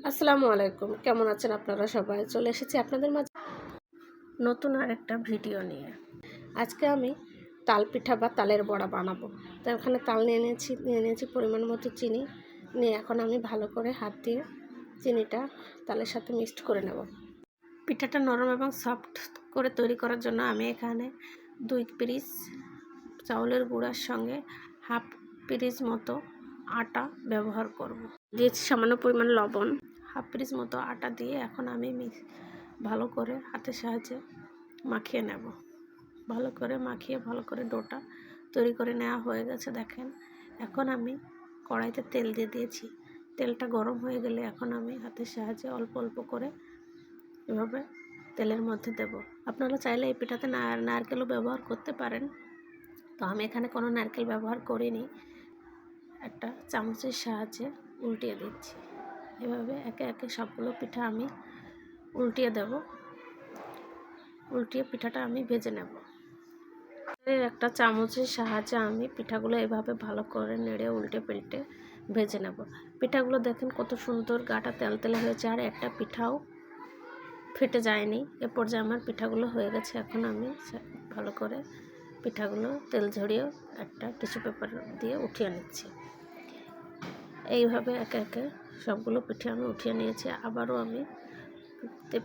আসসালামু আলাইকুম, কেমন আছেন আপনারা সবাই? চলে এসেছি আপনাদের মাঝে নতুন আরেকটা ভিডিও নিয়ে। আজকে আমি তাল পিঠা বা তালের বড়া বানাবো। তো ওখানে তাল নিয়ে নিয়েছি পরিমাণ মতো চিনি নিয়ে এখন আমি ভালো করে হাত দিয়ে চিনিটা তালের সাথে মিক্সড করে নেব। পিঠাটা নরম এবং সফট করে তৈরি করার জন্য আমি এখানে 2 পিরিচ চাউলের গুঁড়ার সঙ্গে হাফ পিরিচ মতো আটা ব্যবহার করব। দিয়েছি সামান্য পরিমাণ লবণ, হাফ পিরিচ মতো আটা দিয়ে এখন আমি ভালো করে হাতের সাহায্যে মাখিয়ে নেব। ভালো করে ডোটা তৈরি করে নেওয়া হয়ে গেছে। দেখেন, এখন আমি কড়াইতে তেল দিয়ে দিয়েছি। তেলটা গরম হয়ে গেলে এখন আমি হাতের সাহায্যে অল্প অল্প করে এভাবে তেলের মধ্যে দেব। আপনারা চাইলে এই পিঠাতে নারকেলও ব্যবহার করতে পারেন, তো আমি এখানে কোনো নারকেল ব্যবহার করিনি। একটা চামচের সাহায্যে উল্টিয়ে দিচ্ছি। এভাবে একে একে সবগুলো পিঠা আমি উল্টিয়ে দেব। উল্টিয়ে পিঠাটা আমি ভেজে নেব। একটা চামচের সাহায্যে আমি পিঠাগুলো এভাবে ভালো করে নেড়ে উল্টে পাল্টে ভেজে নেব। পিঠাগুলো দেখেন কত সুন্দর গাটা তেলতেলে হয়েছে, আর একটা পিঠাও ফেটে যায়নি। এ পর্যায়ে আমার পিঠাগুলো হয়ে গেছে। এখন আমি ভালো করে পিঠাগুলো তেল ঝরিয়ে একটা টিস্যু পেপার দিয়ে উঠিয়ে নিচ্ছি। এইভাবে একে একে সবগুলো পিঠা আমি উঠিয়ে নিয়েছি। আবারও আমি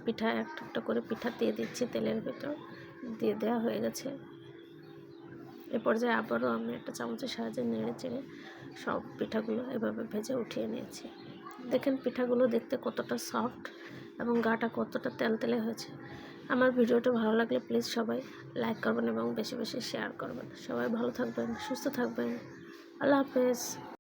পিঠা একটা করে পিঠা দিয়ে দিচ্ছি তেলের ভিতর। দিয়ে দেওয়া হয়ে গেছে। এ পর্যায়ে আবারও আমি একটা চামচের সাহায্যে নেড়ে চেড়ে সব পিঠাগুলো এভাবে ভেজে উঠিয়ে নিয়েছি। দেখেন পিঠাগুলো দেখতে কতটা সফট এবং গাটা কতটা তেলতেলে হয়েছে। আমার ভিডিওটা ভালো লাগলে প্লিজ সবাই লাইক করবেন এবং বেশি বেশি শেয়ার করবেন। সবাই ভালো থাকবেন, সুস্থ থাকবেন। আল্লাহ হাফেজ।